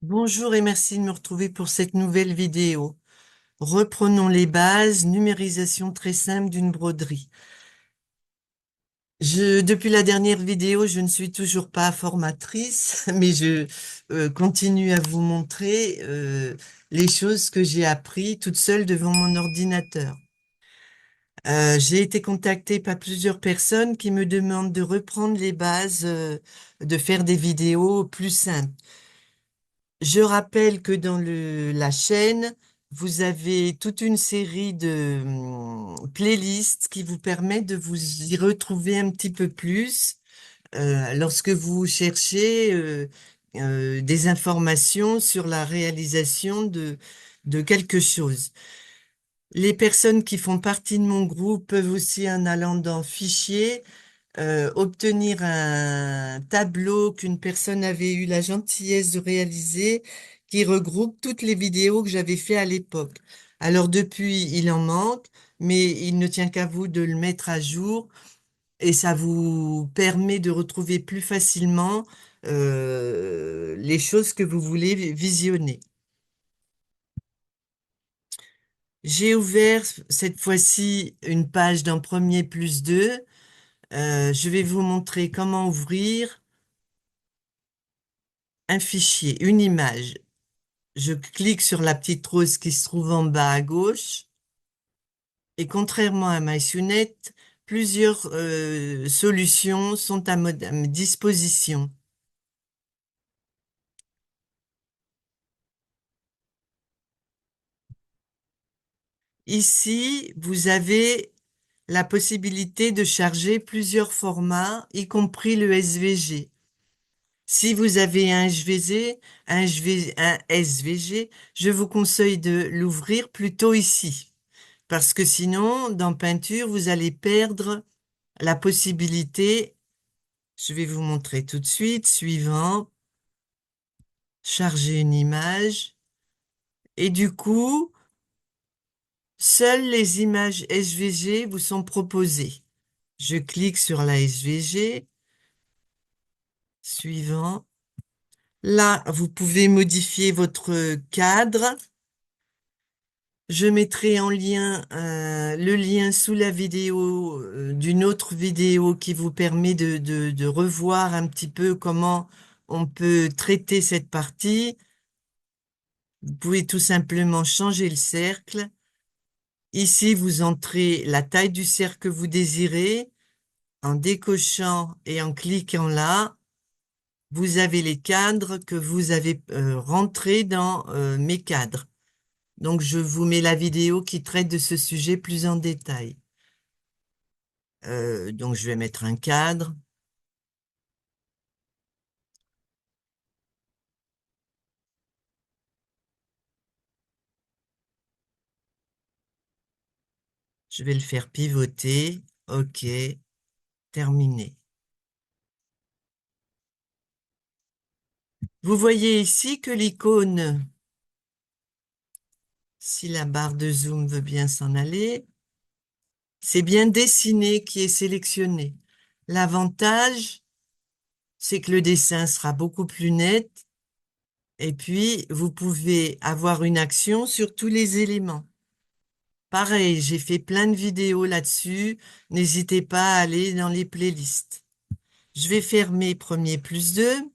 Bonjour et merci de me retrouver pour cette nouvelle vidéo. Reprenons les bases, numérisation très simple d'une broderie. Depuis la dernière vidéo, je ne suis toujours pas formatrice, mais je continue à vous montrer les choses que j'ai appris toute seule devant mon ordinateur. J'ai été contactée par plusieurs personnes qui me demandent de reprendre les bases, de faire des vidéos plus simples. Je rappelle que dans la chaîne, vous avez toute une série de playlists qui vous permettent de vous y retrouver un petit peu plus lorsque vous cherchez des informations sur la réalisation de quelque chose. Les personnes qui font partie de mon groupe peuvent aussi, en allant dans Fichier, obtenir un tableau qu'une personne avait eu la gentillesse de réaliser, qui regroupe toutes les vidéos que j'avais fait à l'époque. Alors depuis, il en manque, mais il ne tient qu'à vous de le mettre à jour et ça vous permet de retrouver plus facilement les choses que vous voulez visionner. J'ai ouvert cette fois-ci une page dans Premier plus 2. Je vais vous montrer comment ouvrir un fichier, une image. Je clique sur la petite rose qui se trouve en bas à gauche et contrairement à MySunnet, plusieurs solutions sont à à ma disposition. Ici, vous avez la possibilité de charger plusieurs formats, y compris le SVG. Si vous avez un HVG, un SVG, je vous conseille de l'ouvrir plutôt ici. Parce que sinon, dans Peinture, vous allez perdre la possibilité, je vais vous montrer tout de suite, suivant, charger une image. Et du coup, seules les images SVG vous sont proposées. Je clique sur la SVG, suivant. Là, vous pouvez modifier votre cadre. Je mettrai en lien le lien sous la vidéo d'une autre vidéo qui vous permet de revoir un petit peu comment on peut traiter cette partie. Vous pouvez tout simplement changer le cercle. Ici, vous entrez la taille du cercle que vous désirez. En décochant et en cliquant là, vous avez les cadres que vous avez rentrés dans mes cadres. Donc, je vous mets la vidéo qui traite de ce sujet plus en détail. Donc, je vais mettre un cadre. Je vais le faire pivoter. OK, terminé. Vous voyez ici que l'icône, si la barre de zoom veut bien s'en aller, c'est bien dessiné qui est sélectionné. L'avantage, c'est que le dessin sera beaucoup plus net et puis vous pouvez avoir une action sur tous les éléments. Pareil, j'ai fait plein de vidéos là-dessus. N'hésitez pas à aller dans les playlists. Je vais fermer Premier plus 2,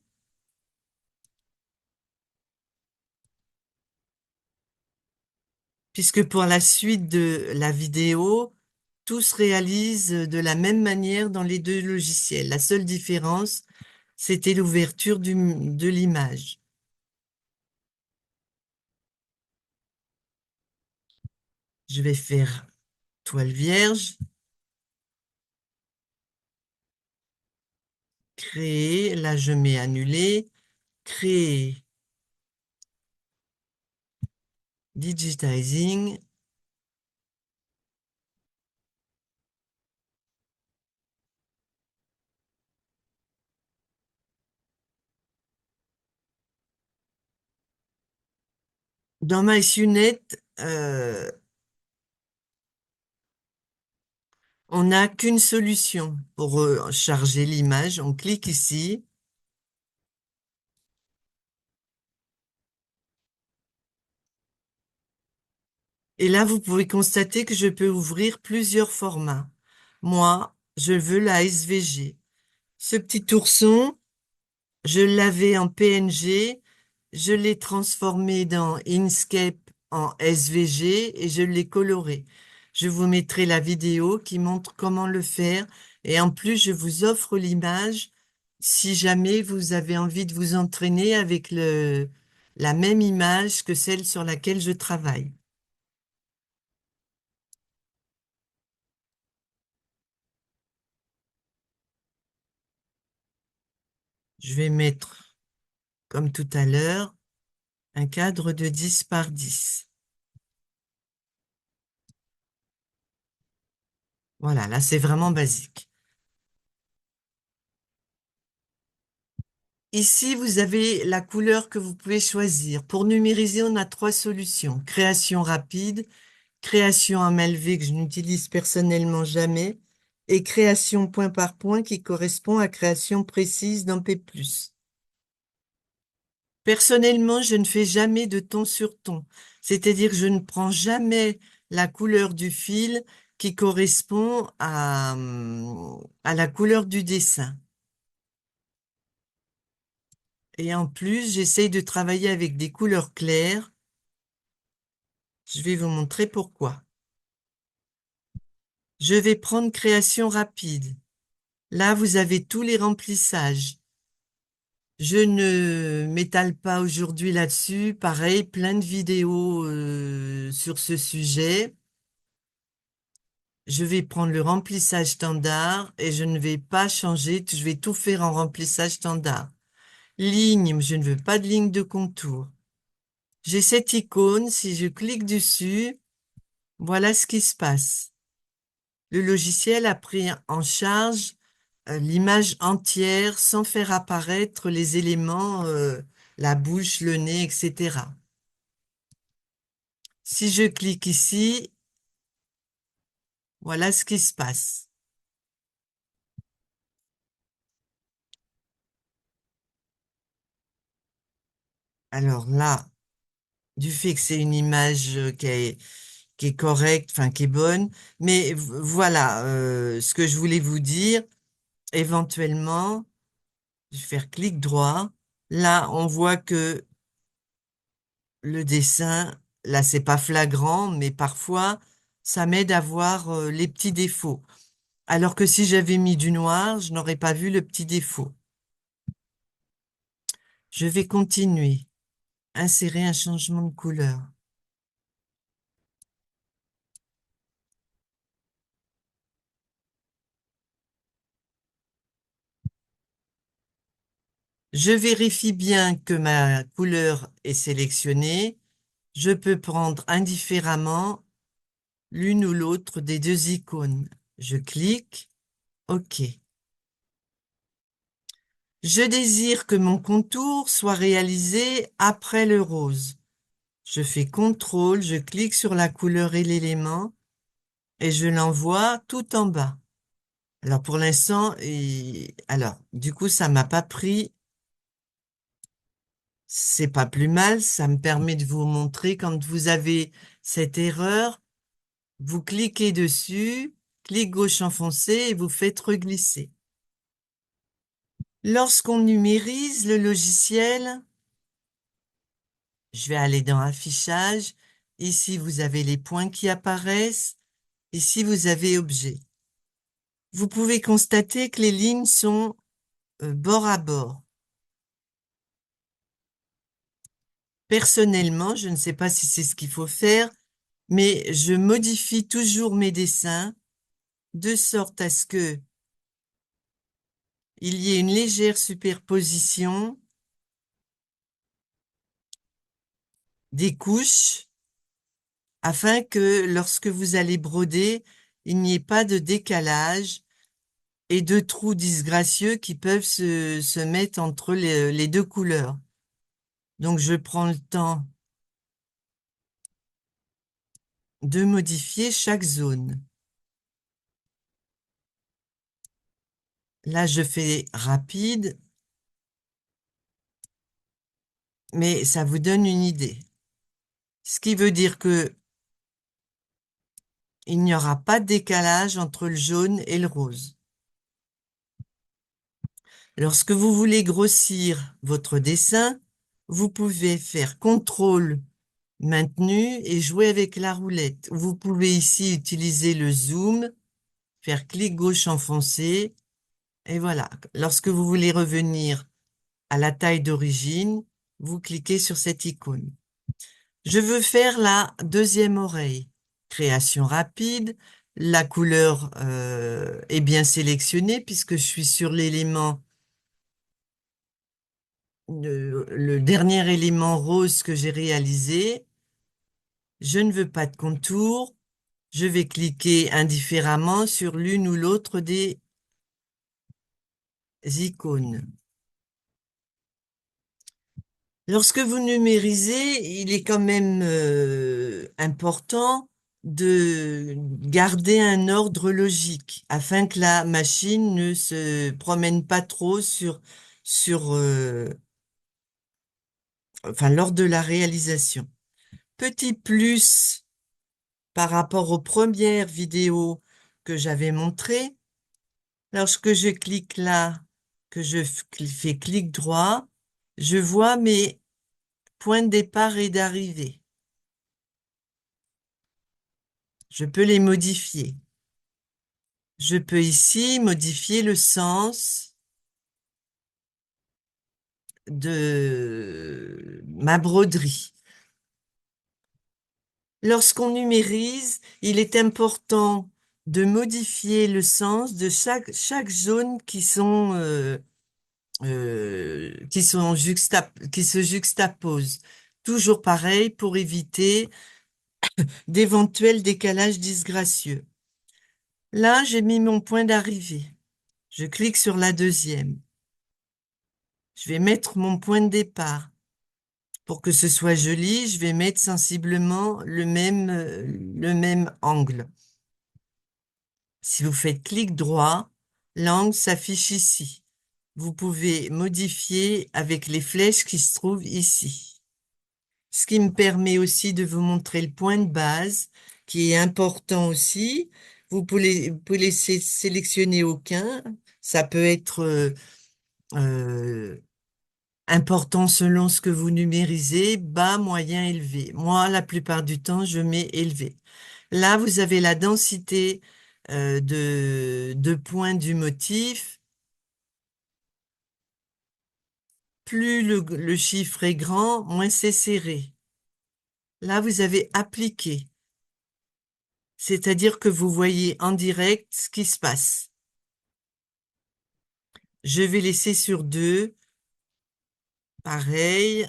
puisque pour la suite de la vidéo, tout se réalise de la même manière dans les deux logiciels. La seule différence, c'était l'ouverture de l'image. Je vais faire toile vierge, créer, là je mets annuler, créer, digitizing. Dans MySunnet, on n'a qu'une solution pour charger l'image. On clique ici. Et là, vous pouvez constater que je peux ouvrir plusieurs formats. Moi, je veux la SVG. Ce petit ourson, je l'avais en PNG, je l'ai transformé dans Inkscape en SVG et je l'ai coloré. Je vous mettrai la vidéo qui montre comment le faire et en plus, je vous offre l'image si jamais vous avez envie de vous entraîner avec la même image que celle sur laquelle je travaille. Je vais mettre, comme tout à l'heure, un cadre de 10 par 10. Voilà, là, c'est vraiment basique. Ici, vous avez la couleur que vous pouvez choisir. Pour numériser, on a trois solutions. Création rapide, création à main levée que je n'utilise personnellement jamais, et création point par point qui correspond à création précise dans P+. Personnellement, je ne fais jamais de ton sur ton. C'est-à-dire que je ne prends jamais la couleur du fil qui correspond à la couleur du dessin. Et en plus, j'essaye de travailler avec des couleurs claires. Je vais vous montrer pourquoi. Je vais prendre création rapide. Là, vous avez tous les remplissages. Je ne m'étale pas aujourd'hui là-dessus. Pareil, plein de vidéos sur ce sujet. Je vais prendre le remplissage standard et je ne vais pas changer. Je vais tout faire en remplissage standard. Ligne, je ne veux pas de ligne de contour. J'ai cette icône. Si je clique dessus, voilà ce qui se passe. Le logiciel a pris en charge l'image entière sans faire apparaître les éléments, la bouche, le nez, etc. Si je clique ici, voilà ce qui se passe. Alors là, du fait que c'est une image qui est correcte, enfin qui est bonne, mais voilà ce que je voulais vous dire. Éventuellement, je vais faire clic droit. Là, on voit que le dessin, là, c'est pas flagrant, mais parfois, ça m'aide à voir les petits défauts. Alors que si j'avais mis du noir, je n'aurais pas vu le petit défaut. Je vais continuer. Insérer un changement de couleur. Je vérifie bien que ma couleur est sélectionnée. Je peux prendre indifféremment l'une ou l'autre des deux icônes. Je clique. OK. Je désire que mon contour soit réalisé après le rose. Je fais CTRL, je clique sur la couleur et l'élément et je l'envoie tout en bas. Alors pour l'instant, alors du coup ça m'a pas pris. C'est pas plus mal, ça me permet de vous montrer quand vous avez cette erreur, vous cliquez dessus, clic gauche enfoncé et vous faites reglisser. Lorsqu'on numérise le logiciel, je vais aller dans Affichage. Ici, vous avez les points qui apparaissent. Ici, vous avez Objet. Vous pouvez constater que les lignes sont bord à bord. Personnellement, je ne sais pas si c'est ce qu'il faut faire, mais je modifie toujours mes dessins de sorte à ce que il y ait une légère superposition des couches afin que lorsque vous allez broder, il n'y ait pas de décalage et de trous disgracieux qui peuvent se mettre entre les deux couleurs. Donc, je prends le temps de modifier chaque zone. Là, je fais rapide, mais ça vous donne une idée. Ce qui veut dire que il n'y aura pas de décalage entre le jaune et le rose. Lorsque vous voulez grossir votre dessin, vous pouvez faire CTRL maintenu et jouer avec la roulette. Vous pouvez ici utiliser le zoom, faire clic gauche enfoncé, et voilà. Lorsque vous voulez revenir à la taille d'origine, vous cliquez sur cette icône. Je veux faire la deuxième oreille. Création rapide. La couleur est bien sélectionnée puisque je suis sur l'élément, le dernier élément rose que j'ai réalisé. Je ne veux pas de contour. Je vais cliquer indifféremment sur l'une ou l'autre des icônes. Lorsque vous numérisez, il est quand même important de garder un ordre logique afin que la machine ne se promène pas trop enfin, lors de la réalisation. Petit plus par rapport aux premières vidéos que j'avais montrées, lorsque je clique là, que je fais clic droit, je vois mes points de départ et d'arrivée. Je peux les modifier. Je peux ici modifier le sens de ma broderie. Lorsqu'on numérise, il est important de modifier le sens de chaque zone qui se juxtaposent. Toujours pareil pour éviter d'éventuels décalages disgracieux. Là, j'ai mis mon point d'arrivée. Je clique sur la deuxième. Je vais mettre mon point de départ. Pour que ce soit joli, je vais mettre sensiblement le même angle. Si vous faites clic droit, l'angle s'affiche ici. Vous pouvez modifier avec les flèches qui se trouvent ici. Ce qui me permet aussi de vous montrer le point de base, qui est important aussi. Vous pouvez laisser sélectionner aucun. Ça peut être important selon ce que vous numérisez, bas, moyen, élevé. Moi, la plupart du temps, je mets élevé. Là, vous avez la densité de points du motif. Plus le chiffre est grand, moins c'est serré. Là, vous avez appliqué. C'est-à-dire que vous voyez en direct ce qui se passe. Je vais laisser sur 2. Pareil,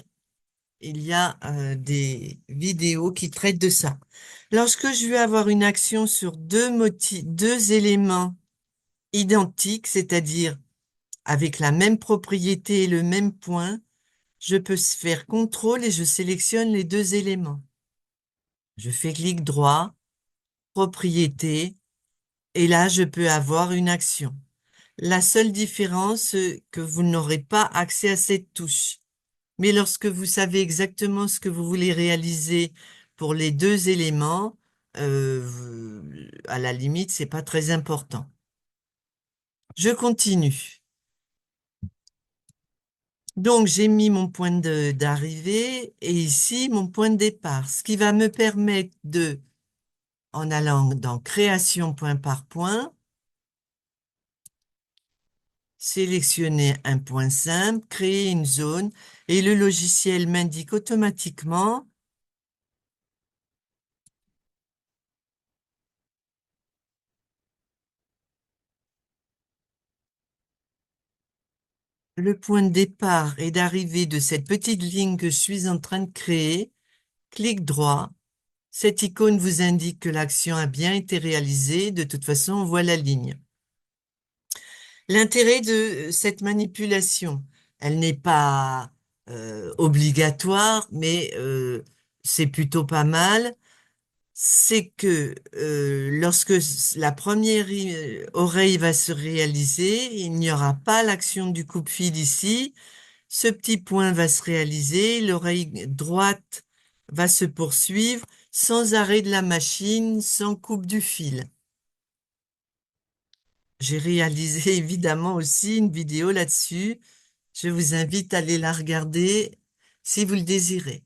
il y a des vidéos qui traitent de ça. Lorsque je vais avoir une action sur deux éléments identiques, c'est-à-dire avec la même propriété et le même point, je peux faire CTRL et je sélectionne les deux éléments. Je fais clic droit, propriété, et là, je peux avoir une action. La seule différence, c'est que vous n'aurez pas accès à cette touche. Mais lorsque vous savez exactement ce que vous voulez réaliser pour les deux éléments, à la limite, c'est pas très important. Je continue. Donc, j'ai mis mon point d'arrivée et ici, mon point de départ, ce qui va me permettre de, en allant dans Création point par point, sélectionner un point simple, créer une zone et le logiciel m'indique automatiquement le point de départ et d'arrivée de cette petite ligne que je suis en train de créer. Clic droit. Cette icône vous indique que l'action a bien été réalisée. De toute façon, on voit la ligne. L'intérêt de cette manipulation, elle n'est pas obligatoire, mais c'est plutôt pas mal. C'est que lorsque la première oreille va se réaliser, il n'y aura pas l'action du coupe-fil ici. Ce petit point va se réaliser, l'oreille droite va se poursuivre. sans arrêt de la machine, sans coupe du fil. J'ai réalisé évidemment aussi une vidéo là-dessus. Je vous invite à aller la regarder si vous le désirez.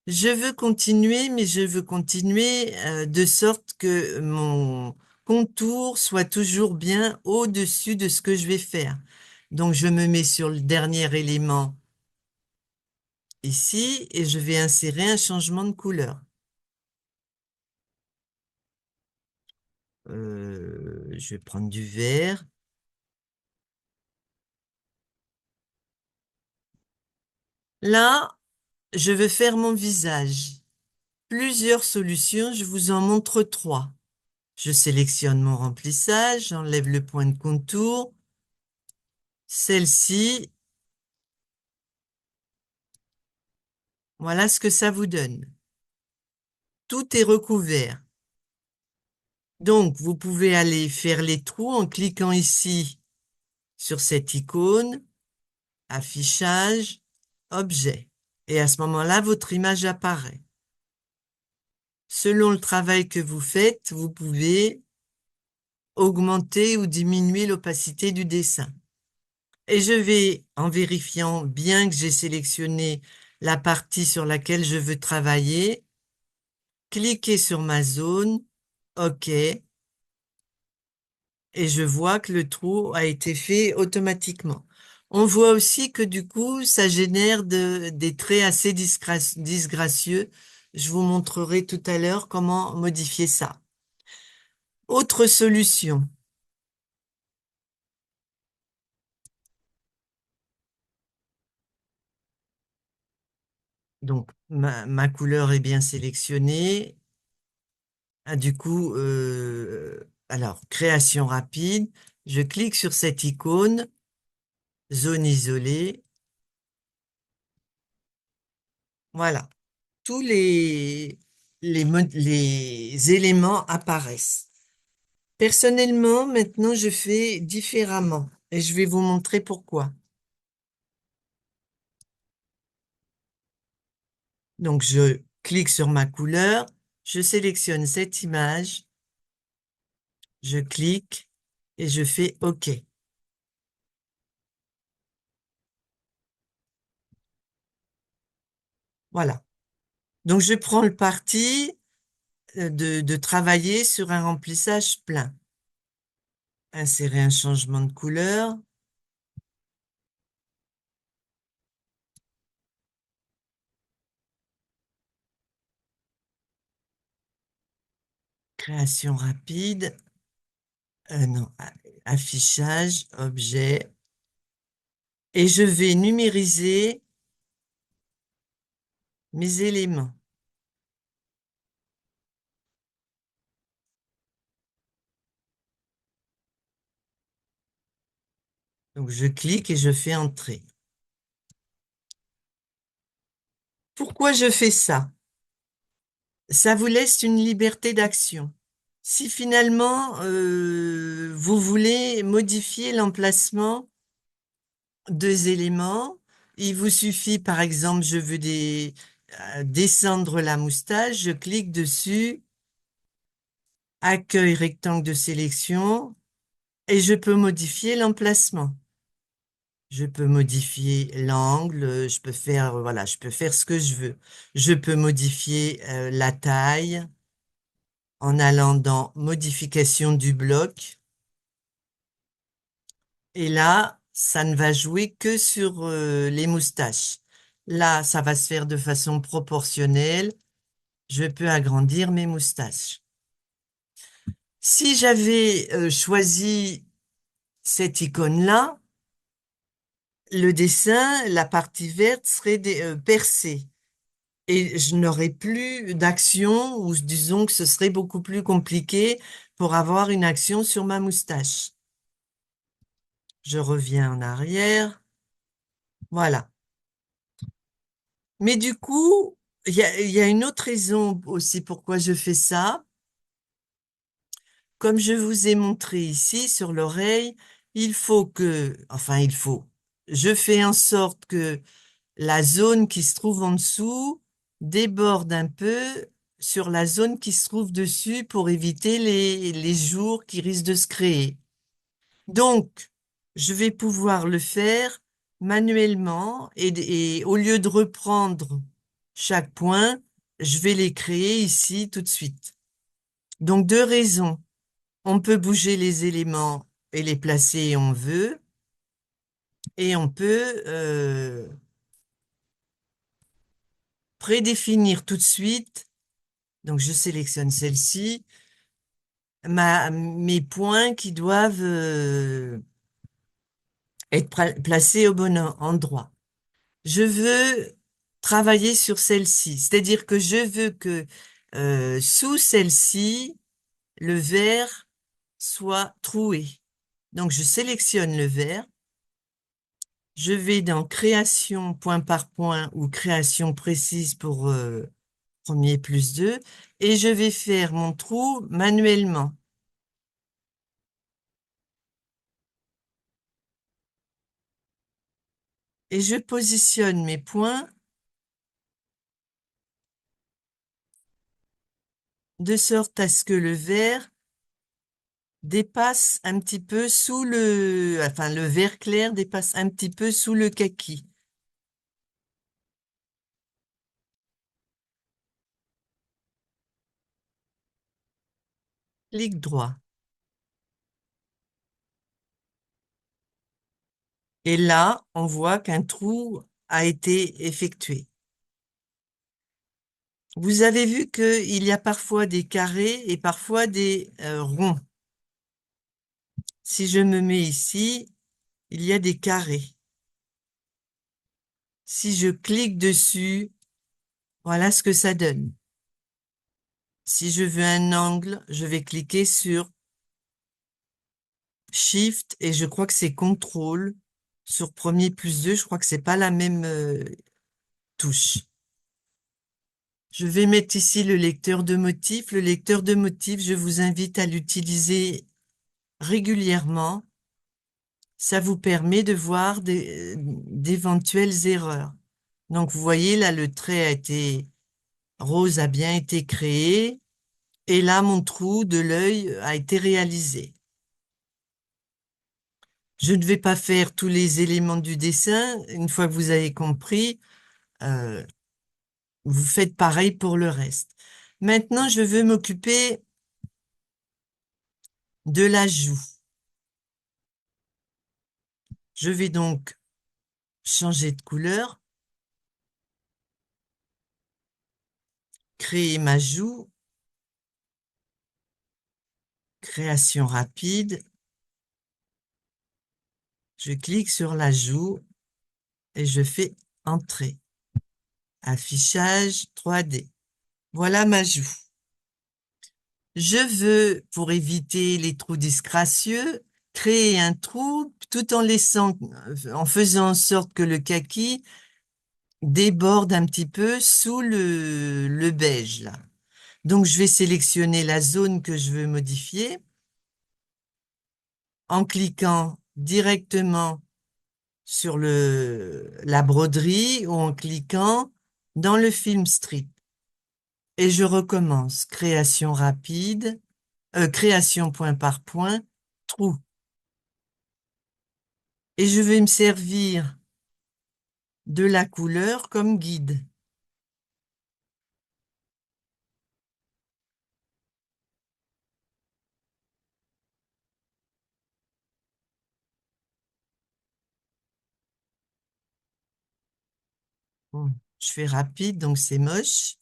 Je veux continuer, mais je veux continuer de sorte que mon contour soit toujours bien au-dessus de ce que je vais faire. Donc, je me mets sur le dernier élément ici et je vais insérer un changement de couleur. Je vais prendre du vert. Là, je veux faire mon visage. Plusieurs solutions, je vous en montre trois. Je sélectionne mon remplissage, j'enlève le point de contour. Celle-ci, voilà ce que ça vous donne. Tout est recouvert. Donc, vous pouvez aller faire les trous en cliquant ici sur cette icône, affichage, objet. Et à ce moment-là, votre image apparaît. Selon le travail que vous faites, vous pouvez augmenter ou diminuer l'opacité du dessin. Et je vais, en vérifiant bien que j'ai sélectionné la partie sur laquelle je veux travailler, cliquer sur ma zone, OK, et je vois que le trou a été fait automatiquement. On voit aussi que du coup, ça génère des traits assez disgracieux. Je vous montrerai tout à l'heure comment modifier ça. Autre solution. Donc, ma couleur est bien sélectionnée. Ah, du coup, alors, création rapide. Je clique sur cette icône, zone isolée. Voilà. Tous les éléments apparaissent. Personnellement, maintenant, je fais différemment et je vais vous montrer pourquoi. Donc, je clique sur ma couleur, je sélectionne cette image, je clique et je fais OK. Voilà. Donc, je prends le parti de travailler sur un remplissage plein. Insérer un changement de couleur. Création rapide. Non, affichage, objet. Et je vais numériser mes éléments. Donc, je clique et je fais entrer. Pourquoi je fais ça? Ça vous laisse une liberté d'action. Si finalement, vous voulez modifier l'emplacement deux éléments, il vous suffit, par exemple, je veux descendre la moustache, je clique dessus, accueil rectangle de sélection, et je peux modifier l'emplacement. Je peux modifier l'angle, je peux faire, voilà, je peux faire ce que je veux. Je peux modifier la taille en allant dans modification du bloc. Et là, ça ne va jouer que sur les moustaches. Là, ça va se faire de façon proportionnelle. Je peux agrandir mes moustaches. Si j'avais choisi cette icône-là, le dessin, la partie verte serait percée. Et je n'aurais plus d'action, ou disons que ce serait beaucoup plus compliqué pour avoir une action sur ma moustache. Je reviens en arrière. Voilà. Mais du coup, il y a une autre raison aussi pourquoi je fais ça. Comme je vous ai montré ici sur l'oreille, je fais en sorte que la zone qui se trouve en dessous déborde un peu sur la zone qui se trouve dessus pour éviter les jours qui risquent de se créer. Donc, je vais pouvoir le faire manuellement et au lieu de reprendre chaque point, je vais les créer ici tout de suite. Donc, deux raisons. On peut bouger les éléments et les placer où on veut, et on peut prédéfinir tout de suite. Donc, je sélectionne celle-ci, mes points qui doivent être placés au bon endroit. Je veux travailler sur celle-ci, c'est-à-dire que je veux que sous celle-ci, le vert soit troué. Donc, je sélectionne le vert, je vais dans création point par point ou création précise pour premier plus 2 et je vais faire mon trou manuellement. Et je positionne mes points de sorte à ce que le vert dépasse un petit peu sous enfin le vert clair dépasse un petit peu sous le kaki. Clic droit. Et là, on voit qu'un trou a été effectué. Vous avez vu qu'il y a parfois des carrés et parfois des ronds. Si je me mets ici, il y a des carrés. Si je clique dessus, voilà ce que ça donne. Si je veux un angle, je vais cliquer sur Shift et je crois que c'est CTRL sur premier plus 2. Je crois que c'est pas la même touche. Je vais mettre ici le lecteur de motifs. Le lecteur de motifs, je vous invite à l'utiliser régulièrement. Ça vous permet de voir d'éventuelles erreurs. Donc, vous voyez, là, le trait a été rose, a bien été créé. Et là, mon trou de l'œil a été réalisé. Je ne vais pas faire tous les éléments du dessin. Une fois que vous avez compris, euh, vous faites pareil pour le reste. Maintenant, je veux m'occuper de l'ajout. Je vais donc changer de couleur, créer ma joue, création rapide. Je clique sur la joue et je fais Entrée. Affichage 3D. Voilà ma joue. Je veux, pour éviter les trous disgracieux, créer un trou tout en faisant en sorte que le kaki déborde un petit peu sous le beige, là. Donc, je vais sélectionner la zone que je veux modifier en cliquant directement sur la broderie ou en cliquant dans le film strip. Et je recommence. Création rapide, création point par point, trou. Et je vais me servir de la couleur comme guide. Bon, je fais rapide, donc c'est moche.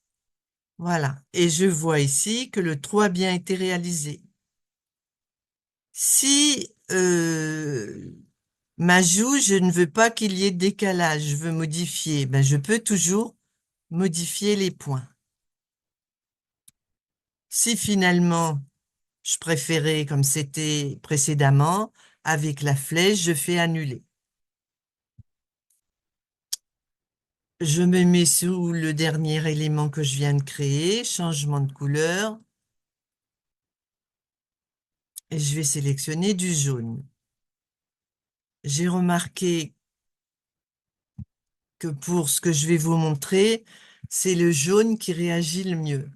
Voilà. Et je vois ici que le trou a bien été réalisé. Si ma joue, je ne veux pas qu'il y ait de décalage, je veux modifier, ben, je peux toujours modifier les points. Si finalement, je préférais comme c'était précédemment, avec la flèche, je fais annuler. Je me mets sous le dernier élément que je viens de créer, changement de couleur, et je vais sélectionner du jaune. J'ai remarqué que pour ce que je vais vous montrer, c'est le jaune qui réagit le mieux.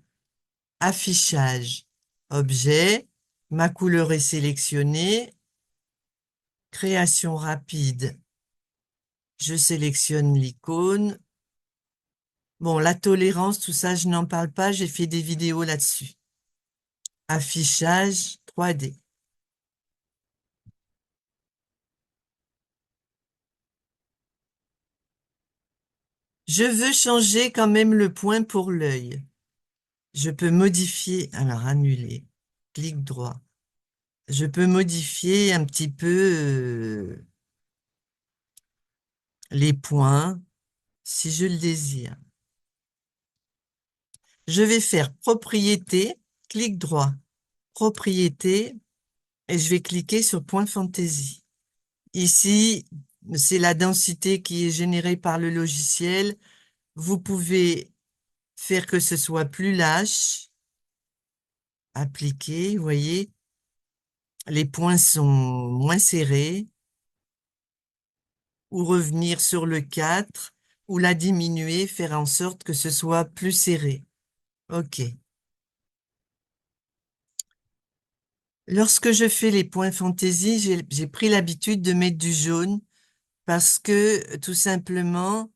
Affichage. Objet. Ma couleur est sélectionnée. Création rapide. Je sélectionne l'icône. Bon, la tolérance, tout ça, je n'en parle pas. J'ai fait des vidéos là-dessus. Affichage 3D. Je veux changer quand même le point pour l'œil. Je peux modifier, alors annuler, clic droit. Je peux modifier un petit peu les points si je le désire. Je vais faire propriété, clic droit, propriété, et je vais cliquer sur point fantaisie. Ici, c'est la densité qui est générée par le logiciel. Vous pouvez faire que ce soit plus lâche, appliquer, vous voyez, les points sont moins serrés, ou revenir sur le 4, ou la diminuer, faire en sorte que ce soit plus serré. OK. Lorsque je fais les points fantaisie, j'ai pris l'habitude de mettre du jaune parce que tout simplement,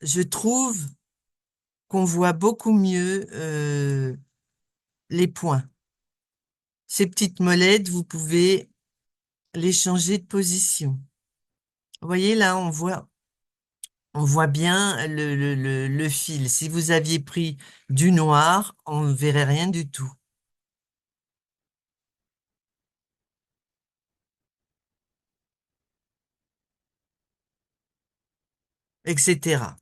je trouve qu'on voit beaucoup mieux les points. Ces petites molettes, vous pouvez les changer de position. Vous voyez là, on voit bien le fil. Si vous aviez pris du noir, on ne verrait rien du tout, etc.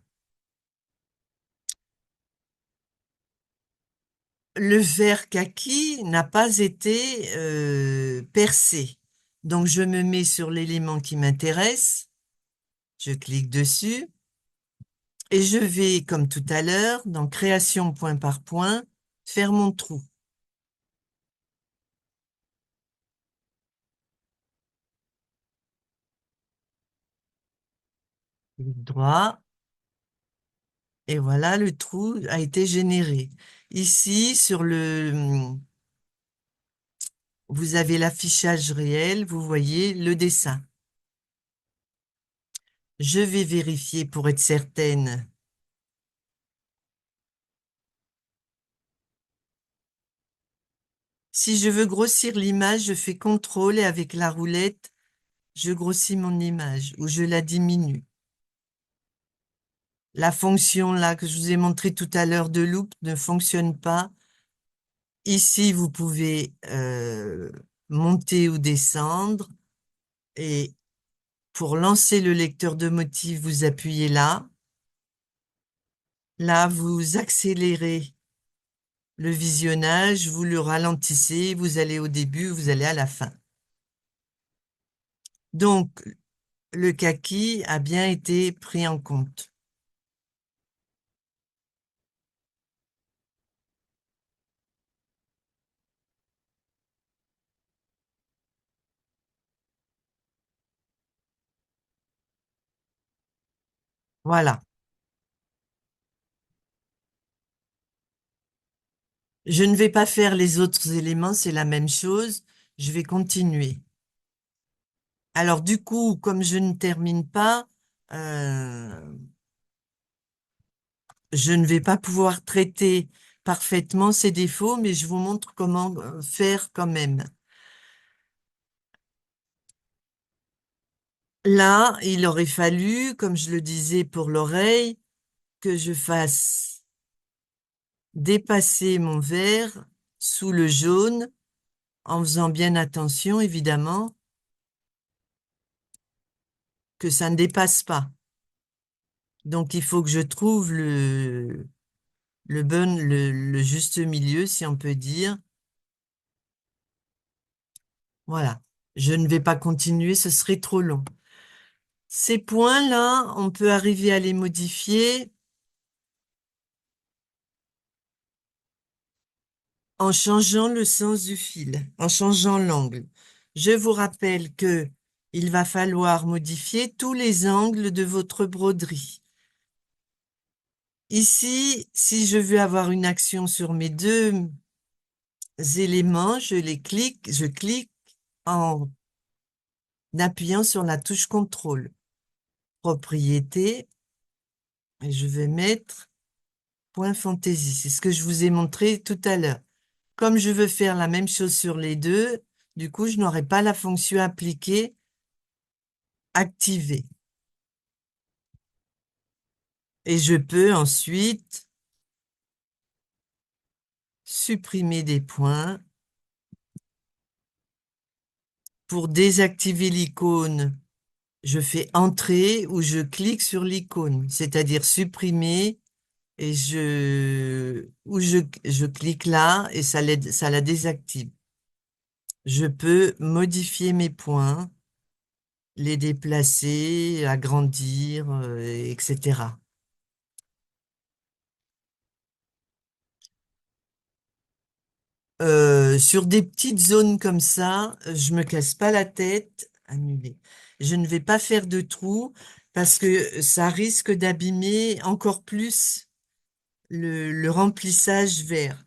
Le vert kaki n'a pas été percé. Donc, je me mets sur l'élément qui m'intéresse, je clique dessus, et je vais, comme tout à l'heure, dans Création point par point, faire mon trou. Clic droit, et voilà, le trou a été généré. Ici, vous avez l'affichage réel, vous voyez le dessin. Je vais vérifier pour être certaine. Si je veux grossir l'image, je fais CTRL et avec la roulette, je grossis mon image ou je la diminue. La fonction là que je vous ai montré tout à l'heure de loupe ne fonctionne pas. Ici, vous pouvez monter ou descendre et pour lancer le lecteur de motifs, vous appuyez là. Là, vous accélérez le visionnage, vous le ralentissez, vous allez au début, vous allez à la fin. Donc, le kaki a bien été pris en compte. Voilà. Je ne vais pas faire les autres éléments, c'est la même chose. Je vais continuer. Alors, du coup, comme je ne termine pas, euh, je ne vais pas pouvoir traiter parfaitement ces défauts, mais je vous montre comment faire quand même. Là, il aurait fallu, comme je le disais pour l'oreille, que je fasse dépasser mon vert sous le jaune, en faisant bien attention, évidemment, que ça ne dépasse pas. Donc, il faut que je trouve le juste milieu, si on peut dire. Voilà. Je ne vais pas continuer, ce serait trop long. Ces points-là, on peut arriver à les modifier en changeant le sens du fil, en changeant l'angle. Je vous rappelle que il va falloir modifier tous les angles de votre broderie. Ici, si je veux avoir une action sur mes deux éléments, je clique en appuyant sur la touche contrôle. Propriété, et je vais mettre point fantaisie. C'est ce que je vous ai montré tout à l'heure. Comme je veux faire la même chose sur les deux, du coup, je n'aurai pas la fonction appliquée activée. Et je peux ensuite supprimer des points. Pour désactiver l'icône, je fais Entrée ou je clique sur l'icône, c'est-à-dire supprimer et je clique là et ça la désactive. Je peux modifier mes points, les déplacer, agrandir, etc. Sur des petites zones comme ça, je me casse pas la tête. Annuler. Je ne vais pas faire de trous parce que ça risque d'abîmer encore plus le remplissage vert.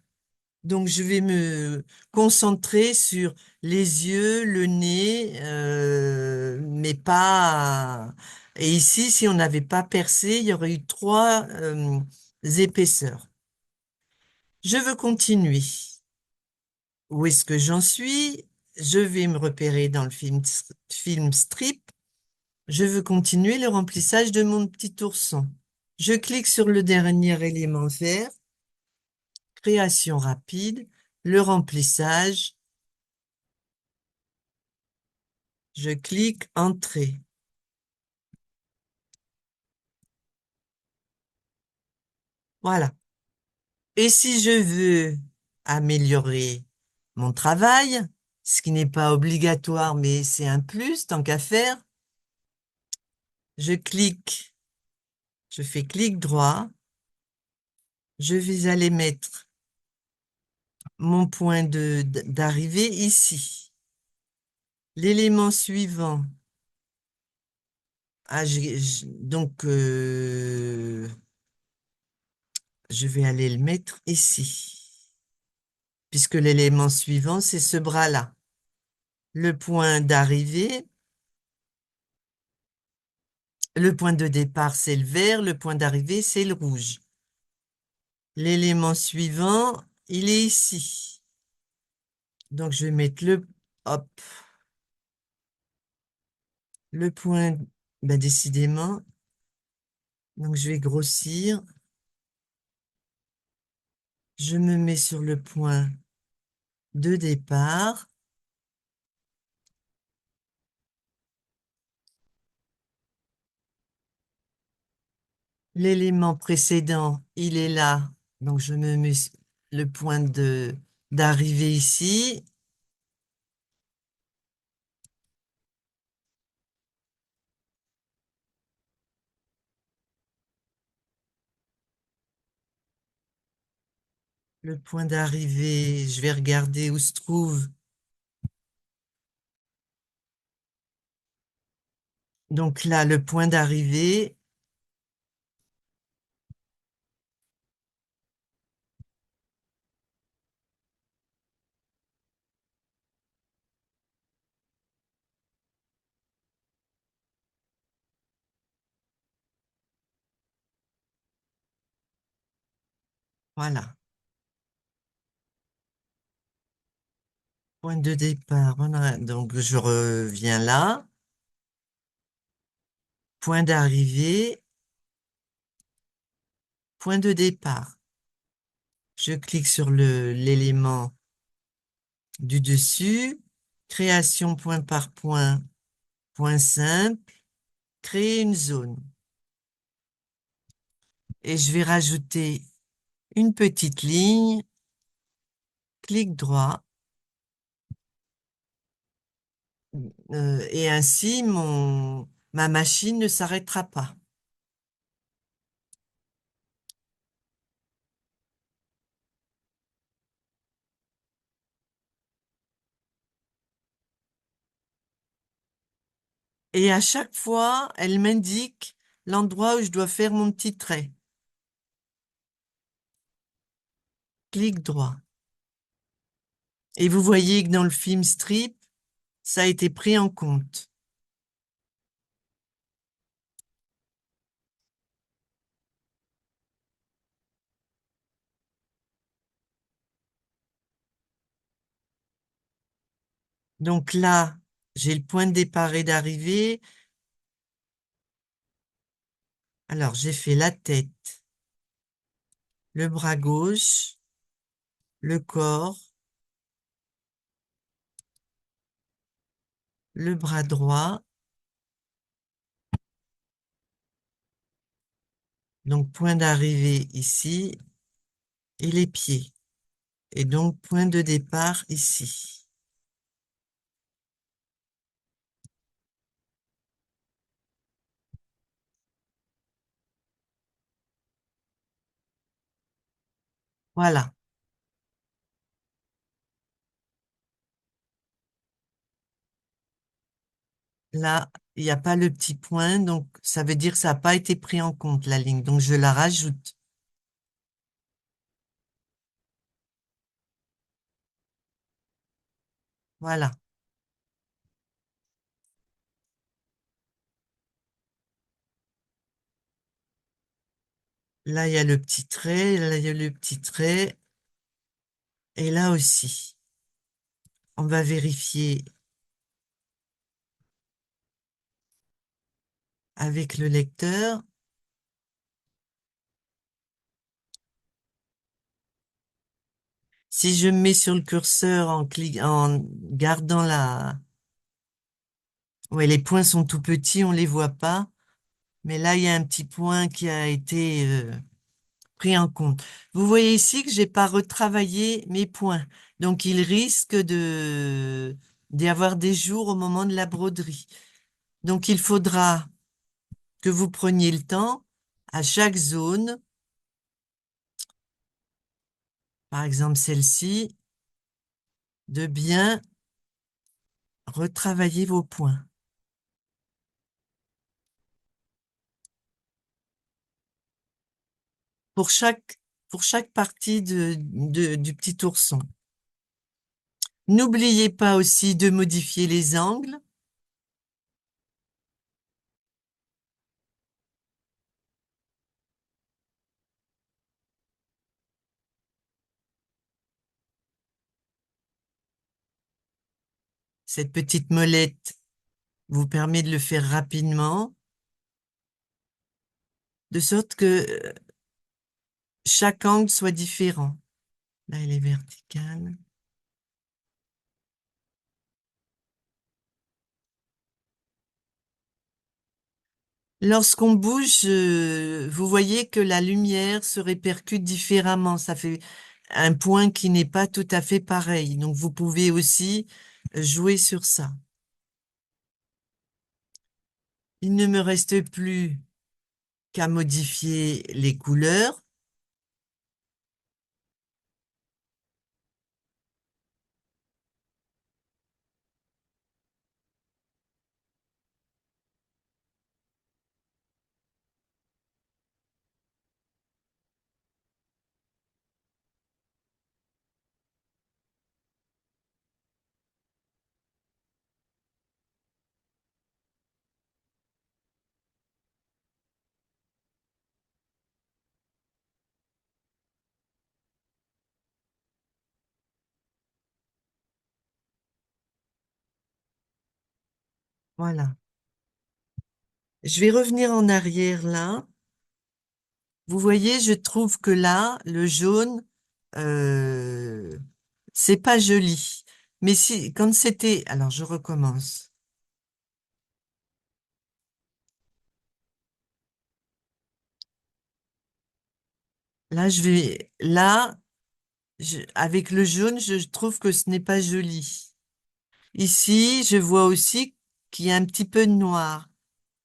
Donc, je vais me concentrer sur les yeux, le nez, mais pas... Et ici, si on n'avait pas percé, il y aurait eu trois épaisseurs. Je veux continuer. Où est-ce que j'en suis? Je vais me repérer dans le film strip. Je veux continuer le remplissage de mon petit ourson. Je clique sur le dernier élément vert, création rapide, le remplissage. Je clique Entrée. Voilà. Et si je veux améliorer mon travail, ce qui n'est pas obligatoire, mais c'est un plus tant qu'à faire, je clique, je fais clic droit, je vais aller mettre mon point d'arrivée ici. L'élément suivant, donc je vais aller le mettre ici, puisque l'élément suivant, c'est ce bras-là. Le point d'arrivée, le point de départ, c'est le vert, le point d'arrivée, c'est le rouge. L'élément suivant, il est ici. Donc, je vais mettre hop, le point, ben, décidément. Donc, je vais grossir. Je me mets sur le point de départ. L'élément précédent, il est là. Donc, je me mets le point d'arrivée ici. Le point d'arrivée, je vais regarder où se trouve. Donc là, le point d'arrivée, voilà. Point de départ, voilà. Donc je reviens là. Point d'arrivée, point de départ. Je clique sur l'élément du dessus. Création point par point, point simple. Créer une zone. Et je vais rajouter une petite ligne. Clic droit. Et ainsi, ma machine ne s'arrêtera pas. Et à chaque fois, elle m'indique l'endroit où je dois faire mon petit trait. clic droit. Et vous voyez que dans le film strip, ça a été pris en compte. Donc là, j'ai le point de départ et d'arrivée. Alors, j'ai fait la tête, le bras gauche, le corps, le bras droit. Donc, point d'arrivée ici et les pieds. Et donc, point de départ ici. Voilà. Là, il n'y a pas le petit point, donc ça veut dire que ça n'a pas été pris en compte, la ligne. Donc, je la rajoute. Voilà. Là, il y a le petit trait, là, il y a le petit trait, et là aussi. On va vérifier avec le lecteur. Si je me mets sur le curseur en gardant la... Ouais, les points sont tout petits, on les voit pas. Mais là, il y a un petit point qui a été pris en compte. Vous voyez ici que j'ai pas retravaillé mes points. Donc, il risque d'y avoir des jours au moment de la broderie. Donc, il faudra que vous preniez le temps à chaque zone, par exemple celle-ci, de bien retravailler vos points. Pour chaque partie du petit ourson. N'oubliez pas aussi de modifier les angles. Cette petite molette vous permet de le faire rapidement, de sorte que chaque angle soit différent. Là, elle est verticale. Lorsqu'on bouge, vous voyez que la lumière se répercute différemment. Ça fait un point qui n'est pas tout à fait pareil. Donc, vous pouvez aussi jouer sur ça. Il ne me reste plus qu'à modifier les couleurs. Voilà. Je vais revenir en arrière là. Vous voyez, je trouve que là, le jaune, euh, c'est pas joli. Mais si, quand c'était... Alors, je recommence. Là, avec le jaune, je trouve que ce n'est pas joli. Ici, je vois aussi qu'il y a un petit peu de noir.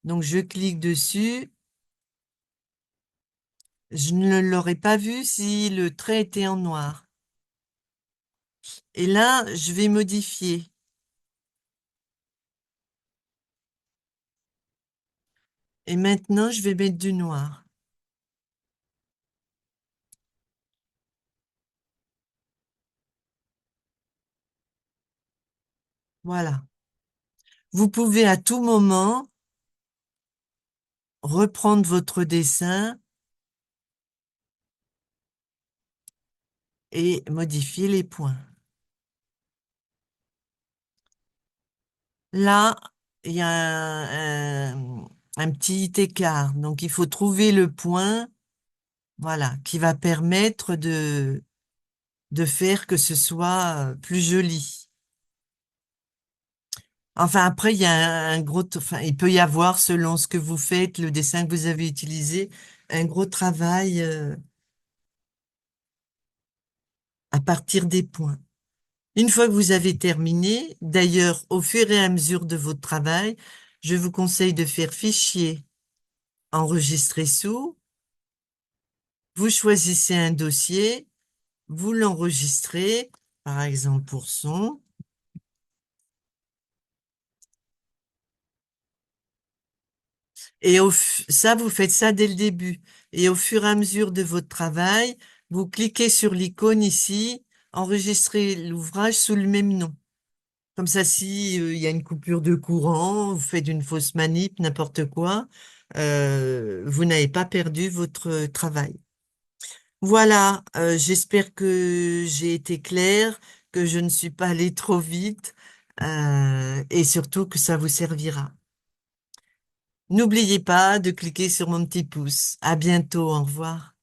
Donc, je clique dessus. Je ne l'aurais pas vu si le trait était en noir. Et là, je vais modifier. Et maintenant, je vais mettre du noir. Voilà. Vous pouvez à tout moment reprendre votre dessin et modifier les points. Là, il y a un petit écart. Donc, il faut trouver le point, voilà, qui va permettre de faire que ce soit plus joli. Enfin, après, il y a un gros, enfin, il peut y avoir, selon ce que vous faites, le dessin que vous avez utilisé, un gros travail, à partir des points. Une fois que vous avez terminé, d'ailleurs, au fur et à mesure de votre travail, je vous conseille de faire fichier, enregistrer sous, vous choisissez un dossier, vous l'enregistrez, par exemple pour son, et ça, vous faites ça dès le début. Et au fur et à mesure de votre travail, vous cliquez sur l'icône ici, enregistrez l'ouvrage sous le même nom. Comme ça, si il y a une coupure de courant, vous faites une fausse manip, n'importe quoi, vous n'avez pas perdu votre travail. Voilà, j'espère que j'ai été claire, que je ne suis pas allée trop vite, et surtout que ça vous servira. N'oubliez pas de cliquer sur mon petit pouce. À bientôt, au revoir.